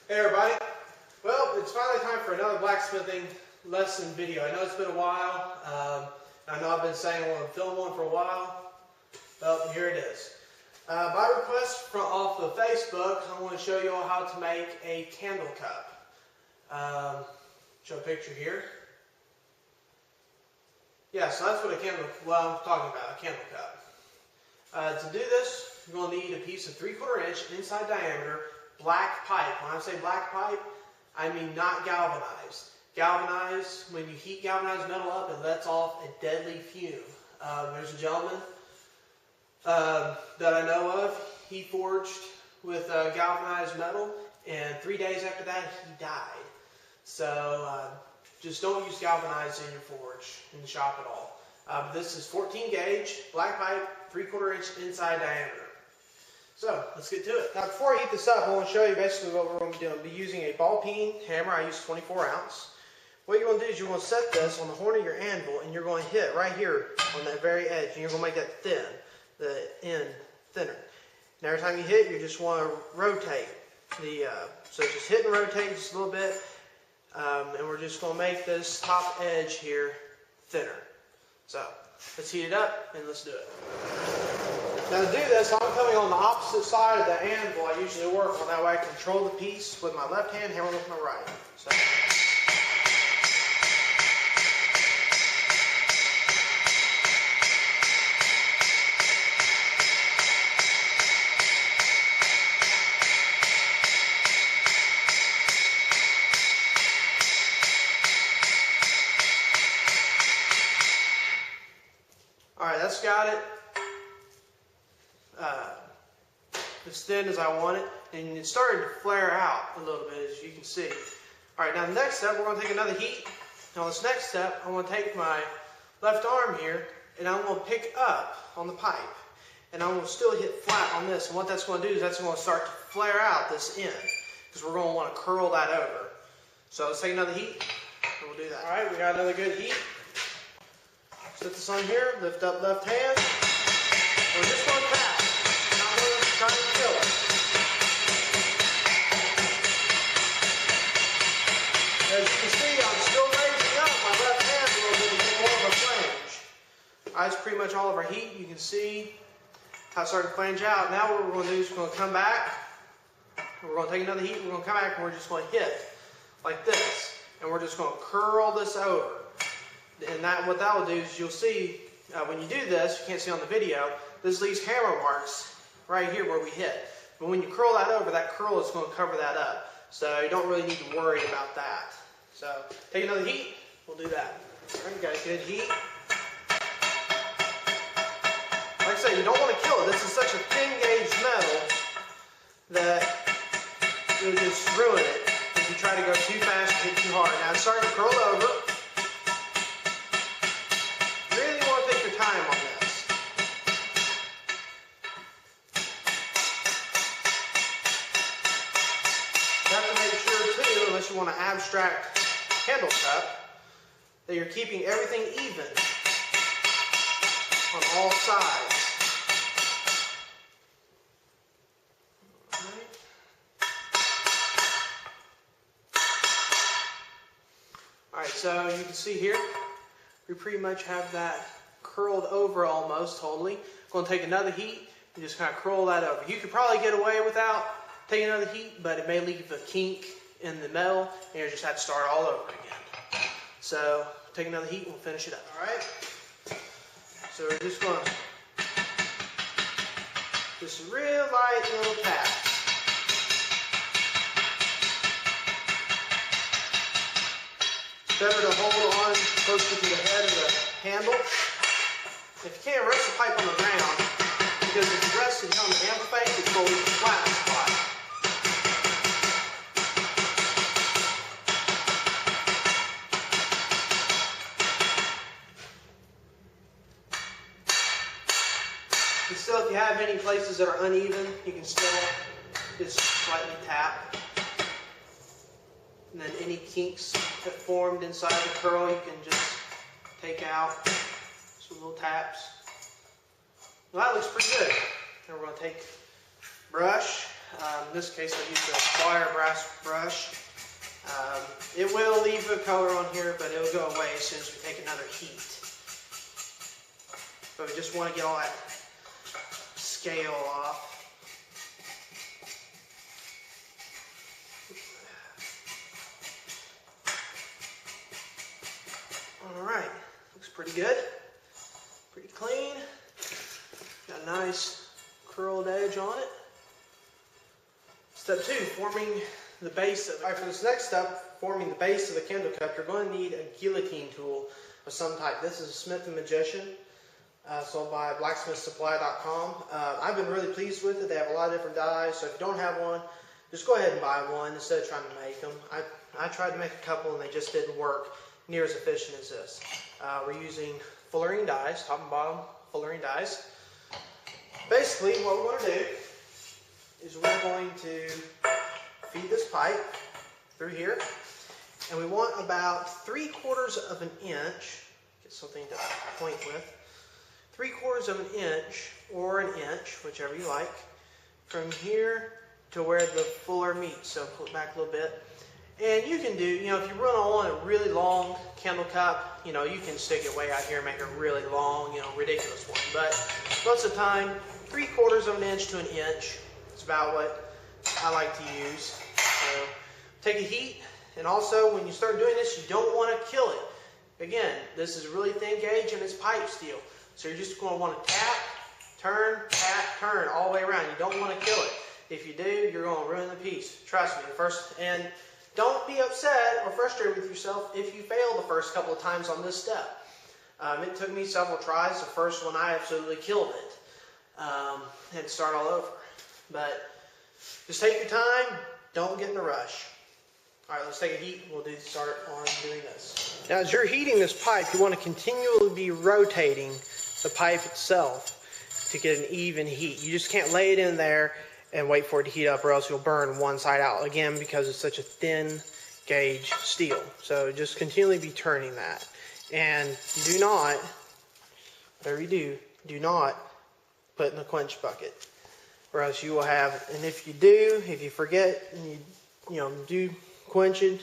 Hey everybody, well it's finally time for another blacksmithing lesson video. I know it's been a while, I know I've been saying I want to film one for a while, but here it is. By request off of Facebook, I want to show you all how to make a candle cup. Show a picture here. Yeah, so that's what a candle, well I'm talking about, a candle cup. To do this, you're going to need a piece of 3/4 inch inside diameter black pipe. When I say black pipe, I mean not galvanized. Galvanized, when you heat galvanized metal up, it lets off a deadly fume. There's a gentleman that I know of. He forged with galvanized metal, and 3 days after that, he died. So just don't use galvanized in your forge, in the shop at all. This is 14 gauge, black pipe, 3/4 inch inside diameter. So, let's get to it. Now, before I heat this up, I want to show you basically what we're going to be doing. I'll be using a ball peen hammer. I use 24 ounce. What you're going to do is you're going to set this on the horn of your anvil, and you're going to hit right here on that very edge, and you're going to make that thin, the end thinner. And every time you hit, you just want to rotate so just hit and rotate just a little bit, and we're just going to make this top edge here thinner. So, let's heat it up, and let's do it. Now to do this, I'm coming on the opposite side of the anvil I usually work on. That way I control the piece with my left hand, hammer with my right. So. Alright, that's got it. As thin as I want it, and it's starting to flare out a little bit, as you can see. Alright, now the next step, we're going to take another heat. Now this next step, I'm going to take my left arm here, and I'm going to pick up on the pipe, and I'm going to still hit flat on this, and what that's going to do is that's going to start to flare out this end, because we're going to want to curl that over. So let's take another heat, and we'll do that. Alright, we got another good heat. Set this on here, lift up left hand, and we're just going to tap. Trying to kill it. As you can see, I'm still raising up my left hand a little bit to get more of a flange. Alright, that's pretty much all of our heat. You can see how it's starting to flange out. Now what we're going to do is we're going to come back. We're going to take another heat. We're going to come back and we're just going to hit like this. And we're just going to curl this over. And what that will do is you'll see when you do this, you can't see on the video, this leaves hammer marks right here where we hit. But when you curl that over, that curl is going to cover that up. So you don't really need to worry about that. So take another heat, we'll do that. Alright, got a good heat. Like I said, you don't want to kill it. This is such a thin gauge metal that you'll just ruin it if you try to go too fast and hit too hard. Now it's starting to curl over. You really want to take your time on this. Unless you want to abstract candle cup, that you're keeping everything even on all sides. Alright, so you can see here, we pretty much have that curled over almost totally. I'm going to take another heat and just kind of curl that over. You could probably get away without taking another heat, but it may leave a kink in the metal, and you just have to start all over again. So, take another heat and we'll finish it up. Alright? So we're just going to, just real light little taps. It's better to hold on closer to the head of the handle. If you can't rest the pipe on the ground, because if you rest it on the amp face, it's going to leave a flat spot. And still, if you have any places that are uneven, you can still just slightly tap. And then any kinks that formed inside the curl, you can just take out. Some little taps. Well, that looks pretty good. Now we're going to take brush, In this case, I used a wire brass brush. It will leave a color on here, but it will go away as soon as we take another heat. But we just want to get all that scale off. Alright, looks pretty good. Pretty clean. Got a nice curled edge on it. Step 2, forming the base of it. Alright, for this next step, forming the base of the kindle cup, you're going to need a guillotine tool of some type. This is a Smith & Magician, sold by Blacksmithsupply.com. I've been really pleased with it. They have a lot of different dies, so if you don't have one, just go ahead and buy one instead of trying to make them. I tried to make a couple and they just didn't work near as efficient as this. We're using fullerene dies, top and bottom fullerene dies. Basically, what we're going to do is we're going to feed this pipe through here, and we want about 3/4 of an inch, get something to point with, 3/4 of an inch or an inch, whichever you like, from here to where the fuller meets. So pull it back a little bit. And you can do, if you run on a really long candle cup, you can stick it way out here and make a really long, ridiculous one. But most of the time, 3/4 of an inch to an inch is about what I like to use. So take a heat, and also when you start doing this, you don't want to kill it. Again, this is really thin gauge and it's pipe steel. So you're just going to want to tap, turn all the way around. You don't want to kill it. If you do, you're going to ruin the piece. Trust me. And don't be upset or frustrated with yourself if you fail the first couple of times on this step. It took me several tries. The first one, I absolutely killed it. Had to start all over. But just take your time. Don't get in a rush. All right, let's take a heat. We'll start on doing this. Now, as you're heating this pipe, you want to continually be rotating the pipe itself to get an even heat. You just can't lay it in there and wait for it to heat up, or else you'll burn one side out. Again, because it's such a thin gauge steel. So just continually be turning that. And do not, whatever you do not put in a quench bucket, or else you will have, and if you forget and you do quench it,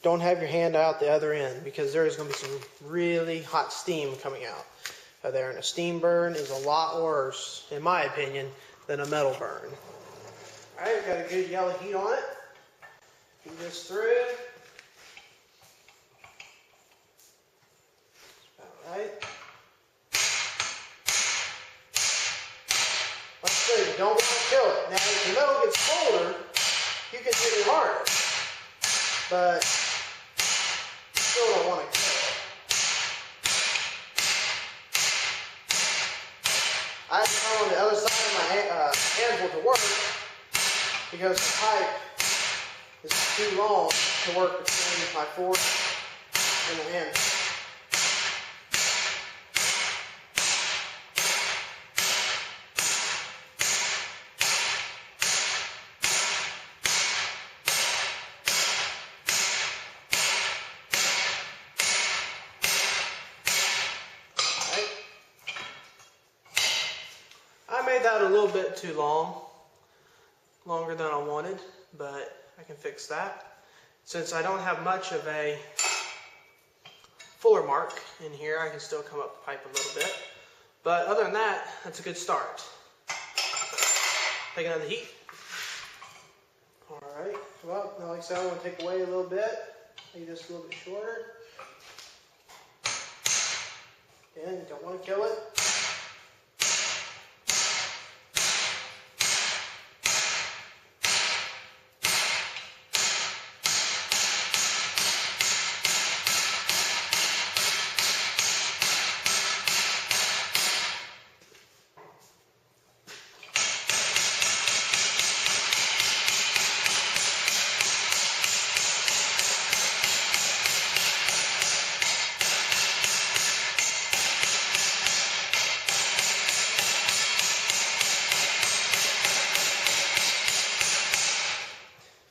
don't have your hand out the other end, because there is going to be some really hot steam coming out of there. And a steam burn is a lot worse, in my opinion, than a metal burn. Alright, we've got a good yellow heat on it. Feed this through. Alright. Like I said, you don't want to kill it. Now, if the metal gets colder, you can hit it harder. But you still don't want to kill it. I had to come on the other side of my handle to work, because the pipe is too long to work between my fork and the handle. Alright. I made that a little bit too long. Longer than I wanted, but I can fix that. Since I don't have much of a fuller mark in here, I can still come up the pipe a little bit. But other than that, that's a good start. Take another heat. Alright, well, now like I said, I want to take away a little bit. Make this a little bit shorter. Again, you don't want to kill it.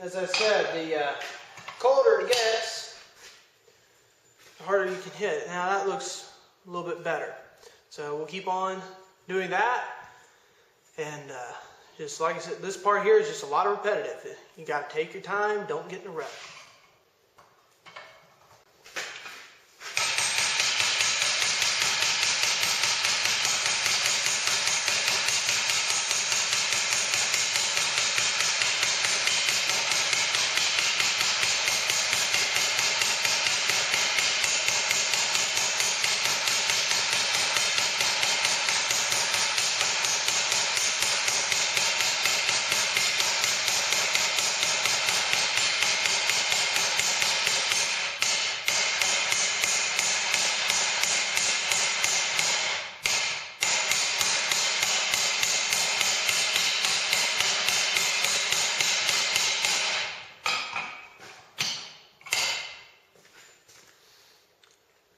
As I said, the colder it gets, the harder you can hit. Now that looks a little bit better. So we'll keep on doing that, and Just like I said, this part here is just a lot of repetitive. You got to take your time, don't get in a rush.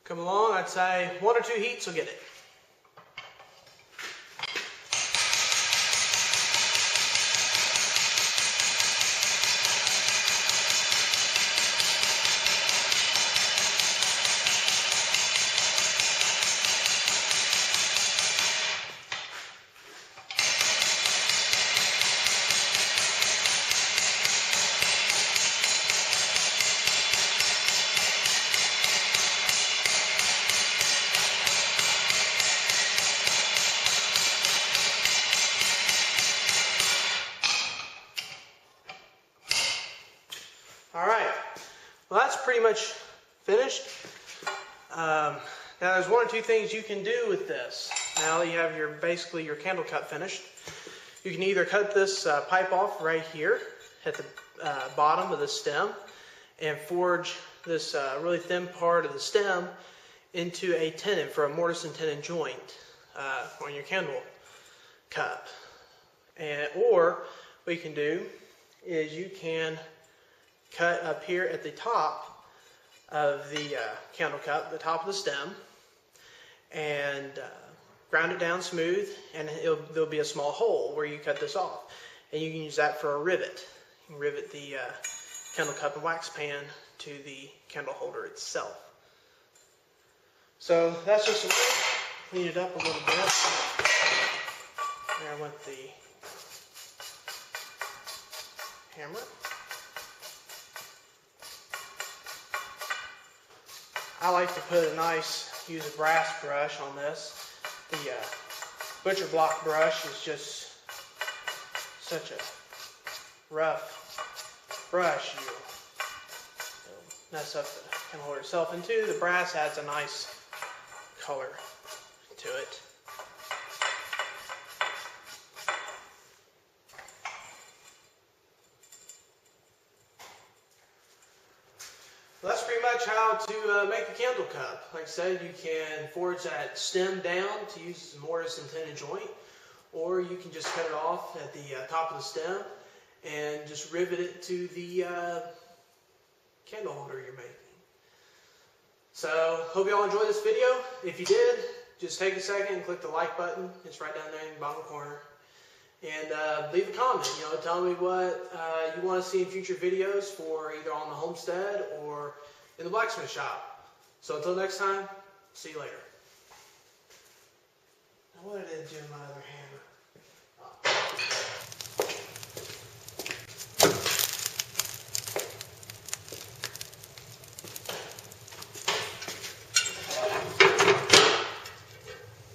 Come along, I'd say 1 or 2 heats will get it. Alright, well that's pretty much finished. Now there's 1 or 2 things you can do with this. Now that you have basically your candle cut finished, you can either cut this pipe off right here at the bottom of the stem and forge this really thin part of the stem into a tenon for a mortise and tenon joint on your candle cup. Or what you can do is you can cut up here at the top of the candle cup, the top of the stem, and ground it down smooth, and there'll be a small hole where you cut this off. And you can use that for a rivet. You can rivet the candle cup and wax pan to the candle holder itself. So that's just a way to clean it up a little bit. There went the hammer. I like to use a brass brush on this. The butcher block brush is just such a rough brush. You'll mess up the candle holder itself. And too, the brass adds a nice color to it. Well, that's pretty much how to make a candle cup. Like I said, you can forge that stem down to use as a mortise and tenon joint, or you can just cut it off at the top of the stem and just rivet it to the candle holder you're making. So, hope you all enjoyed this video. If you did, just take a second and click the like button. It's right down there in the bottom corner. And leave a comment, tell me what you want to see in future videos for either on the homestead or in the blacksmith shop. So until next time, see you later. Now what did I do with my other hammer?